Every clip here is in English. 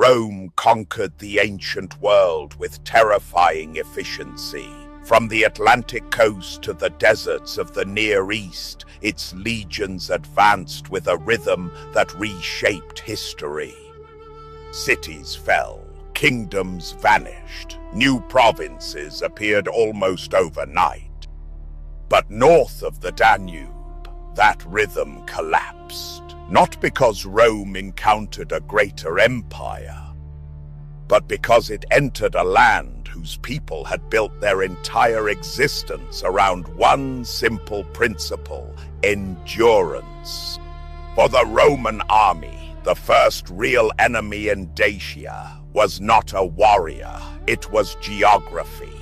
Rome conquered the ancient world with terrifying efficiency. From the Atlantic coast to the deserts of the Near East, its legions advanced with a rhythm that reshaped history. Cities fell, kingdoms vanished, new provinces appeared almost overnight. But north of the Danube, that rhythm collapsed, not because Rome encountered a greater empire, but because it entered a land whose people had built their entire existence around one simple principle: endurance. For the Roman army, the first real enemy in Dacia was not a warrior, it was geography.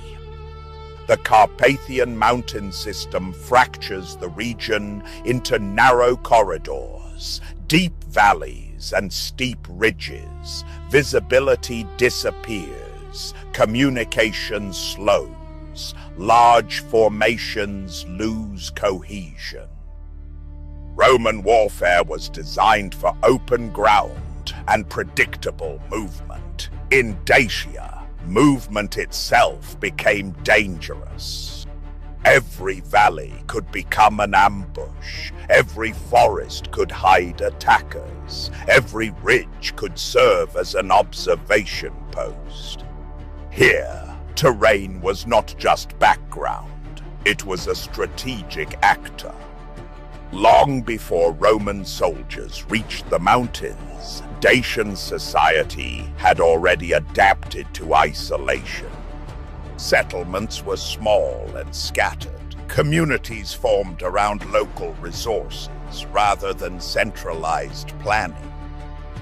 The Carpathian Mountain system fractures the region into narrow corridors, deep valleys and steep ridges. Visibility disappears, communication slows, large formations lose cohesion. Roman warfare was designed for open ground and predictable movement. In Dacia, movement itself became dangerous. Every valley could become an ambush. Every forest could hide attackers. Every ridge could serve as an observation post. Here, terrain was not just background. It was a strategic actor. Long before Roman soldiers reached the mountains, Dacian society had already adapted to isolation. Settlements were small and scattered. Communities formed around local resources rather than centralized planning.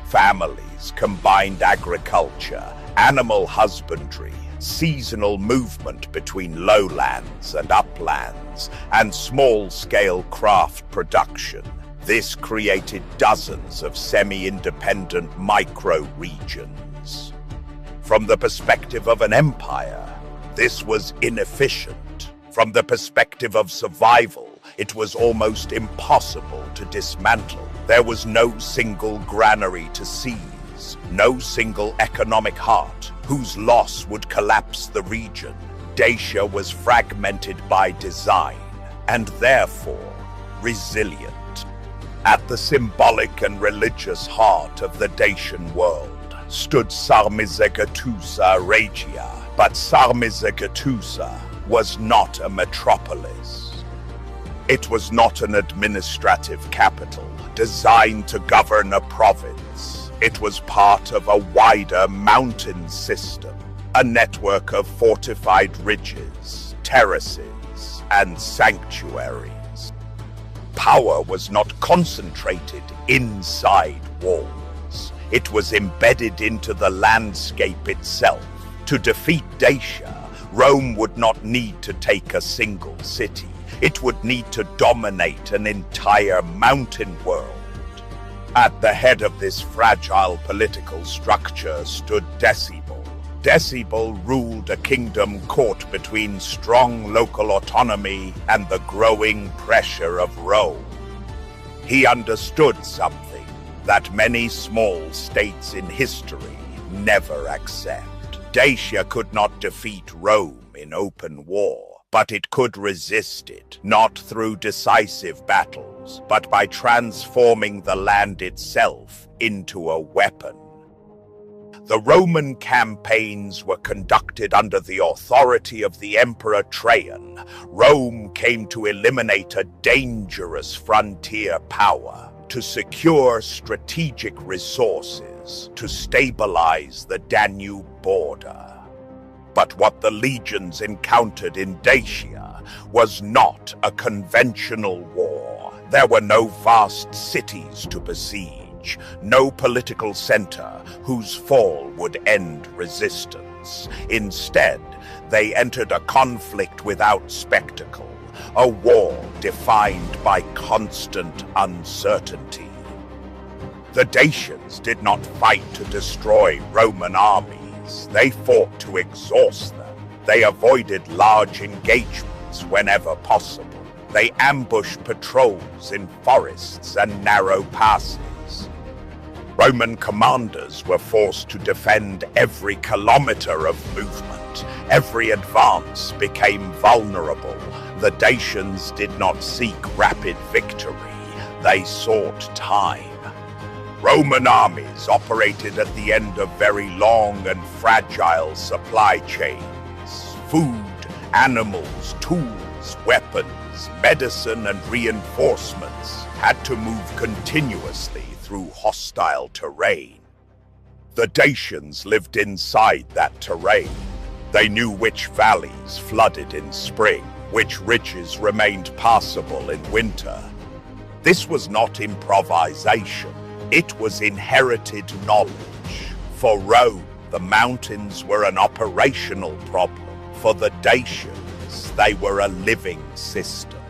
Families combined agriculture, animal husbandry, seasonal movement between lowlands and uplands, and small-scale craft production. This created dozens of semi-independent micro-regions. From the perspective of an empire, this was inefficient. From the perspective of survival, it was almost impossible to dismantle. There was no single granary to seize, no single economic heart whose loss would collapse the region. Dacia was fragmented by design, and therefore resilient. At the symbolic and religious heart of the Dacian world stood Sarmizegetusa Regia, but Sarmizegetusa was not a metropolis. It was not an administrative capital designed to govern a province. It was part of a wider mountain system, a network of fortified ridges, terraces, and sanctuaries. Power was not concentrated inside walls. It was embedded into the landscape itself. To defeat Dacia, Rome would not need to take a single city. It would need to dominate an entire mountain world. At the head of this fragile political structure stood Decible. Decible ruled a kingdom caught between strong local autonomy and the growing pressure of Rome. He understood something that many small states in history never accept. Dacia could not defeat Rome in open war, but it could resist it, not through decisive battles, but by transforming the land itself into a weapon. The Roman campaigns were conducted under the authority of the Emperor Trajan. Rome came to eliminate a dangerous frontier power, to secure strategic resources, to stabilize the Danube border. But what the legions encountered in Dacia was not a conventional war. There were no vast cities to besiege, no political center whose fall would end resistance. Instead, they entered a conflict without spectacle, a war defined by constant uncertainty. The Dacians did not fight to destroy Roman armies. They fought to exhaust them. They avoided large engagements whenever possible. They ambushed patrols in forests and narrow passes. Roman commanders were forced to defend every kilometer of movement. Every advance became vulnerable. The Dacians did not seek rapid victory. They sought time. Roman armies operated at the end of very long and fragile supply chains. Food, animals, tools, weapons, medicine, and reinforcements had to move continuously through hostile terrain. The Dacians lived inside that terrain. They knew which valleys flooded in spring, which ridges remained passable in winter. This was not improvisation. It was inherited knowledge. For Rome, the mountains were an operational problem. For the Dacians, they were a living system.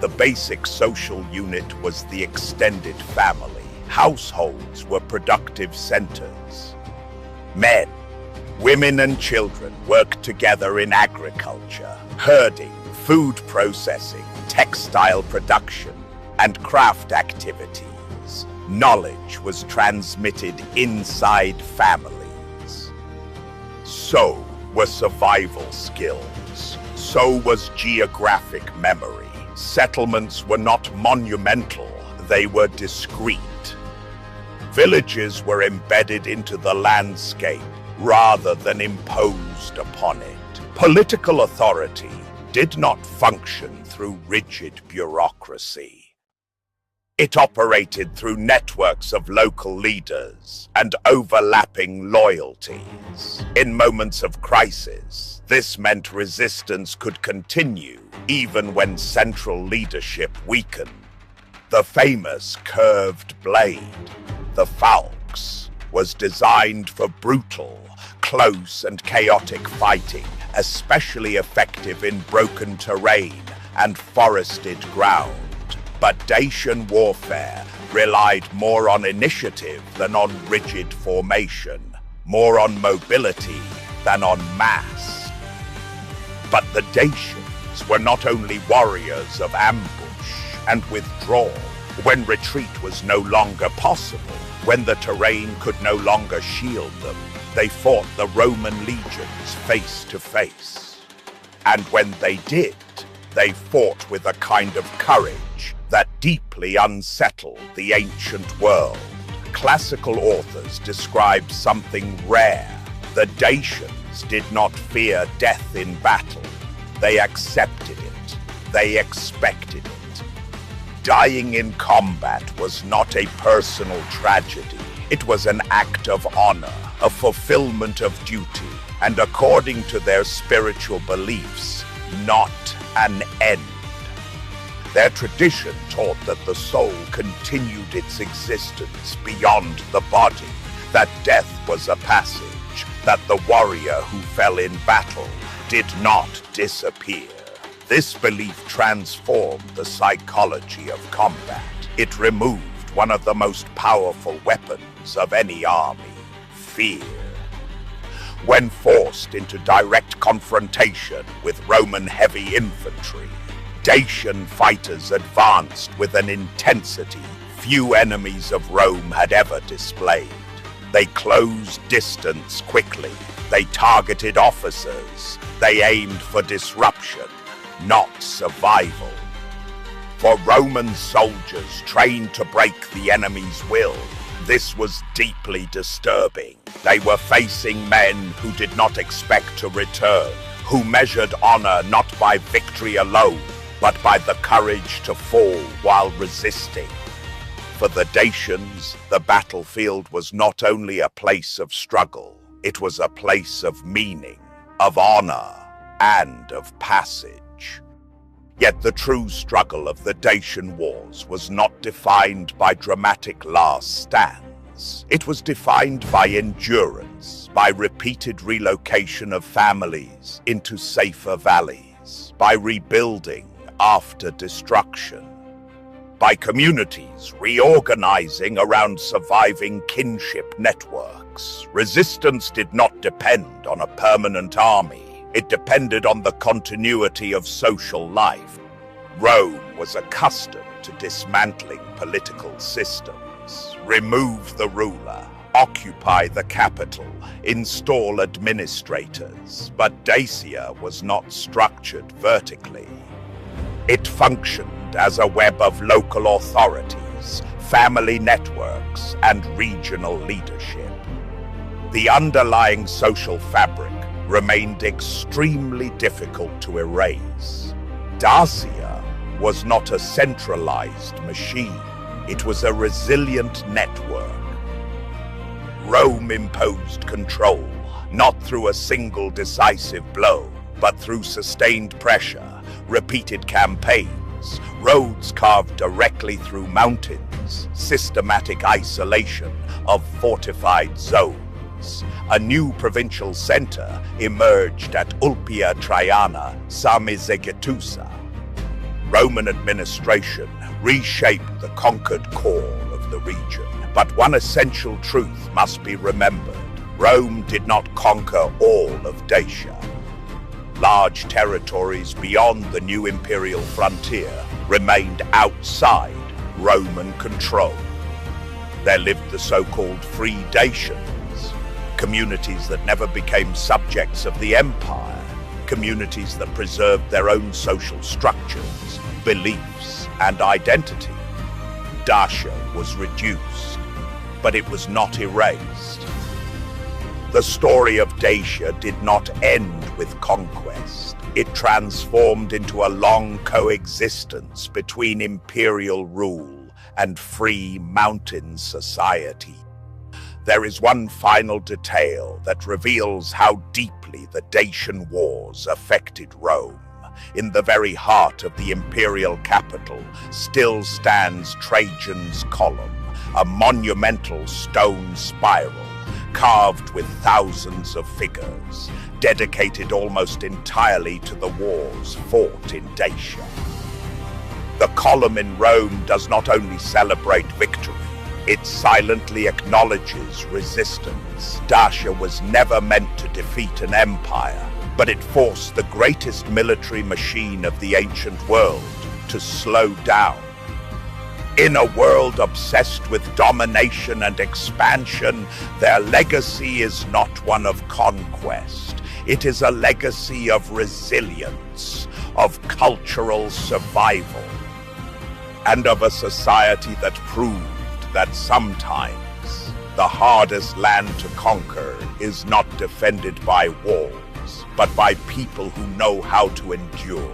The basic social unit was the extended family. Households were productive centers. Men, women, and children worked together in agriculture, herding, food processing, textile production, and craft activities. Knowledge was transmitted inside families. So were survival skills. So was geographic memory. Settlements were not monumental, they were discrete. Villages were embedded into the landscape rather than imposed upon it. Political authority did not function through rigid bureaucracy. It operated through networks of local leaders and overlapping loyalties. In moments of crisis, this meant resistance could continue even when central leadership weakened. The famous curved blade, the falx, was designed for brutal, close and chaotic fighting, especially effective in broken terrain and forested ground. But Dacian warfare relied more on initiative than on rigid formation, more on mobility than on mass. But the Dacians were not only warriors of ambush and withdrawal. When retreat was no longer possible, when the terrain could no longer shield them, they fought the Roman legions face to face. And when they did, they fought with a kind of courage that deeply unsettled the ancient world. Classical authors describe something rare. The Dacians did not fear death in battle. They accepted it. They expected it. Dying in combat was not a personal tragedy. It was an act of honor, a fulfillment of duty, and according to their spiritual beliefs, not an end. Their tradition taught that the soul continued its existence beyond the body, that death was a passage, that the warrior who fell in battle did not disappear. This belief transformed the psychology of combat. It removed one of the most powerful weapons of any army, fear. When forced into direct confrontation with Roman heavy infantry, Dacian fighters advanced with an intensity few enemies of Rome had ever displayed. They closed distance quickly. They targeted officers. They aimed for disruption, not survival. For Roman soldiers trained to break the enemy's will, this was deeply disturbing. They were facing men who did not expect to return, who measured honor not by victory alone, but by the courage to fall while resisting. For the Dacians, the battlefield was not only a place of struggle, it was a place of meaning, of honor, and of passage. Yet the true struggle of the Dacian wars was not defined by dramatic last stands. It was defined by endurance, by repeated relocation of families into safer valleys, by rebuilding after destruction, by communities reorganizing around surviving kinship networks. Resistance did not depend on a permanent army. It depended on the continuity of social life. Rome was accustomed to dismantling political systems. Remove the ruler, occupy the capital, install administrators, but Dacia was not structured vertically. It functioned as a web of local authorities, family networks, and regional leadership. The underlying social fabric remained extremely difficult to erase. Dacia was not a centralized machine. It was a resilient network. Rome imposed control, not through a single decisive blow, but through sustained pressure, repeated campaigns, roads carved directly through mountains, systematic isolation of fortified zones. A new provincial center emerged at Ulpia Traiana Samizegetusa. Roman administration reshaped the conquered core of the region. But one essential truth must be remembered. Rome did not conquer all of Dacia. Large territories beyond the new imperial frontier remained outside Roman control. There lived the so-called free Dacians, communities that never became subjects of the empire, communities that preserved their own social structures, beliefs, and identity. Dacia was reduced, but it was not erased. The story of Dacia did not end with conquest. It transformed into a long coexistence between imperial rule and free mountain society. There is one final detail that reveals how deeply the Dacian wars affected Rome. In the very heart of the imperial capital still stands Trajan's column, a monumental stone spiral carved with thousands of figures, dedicated almost entirely to the wars fought in Dacia. The column in Rome does not only celebrate victory, it silently acknowledges resistance. Dacia was never meant to defeat an empire, but it forced the greatest military machine of the ancient world to slow down. In a world obsessed with domination and expansion, their legacy is not one of conquest. It is a legacy of resilience, of cultural survival, and of a society that proved that sometimes the hardest land to conquer is not defended by walls, but by people who know how to endure.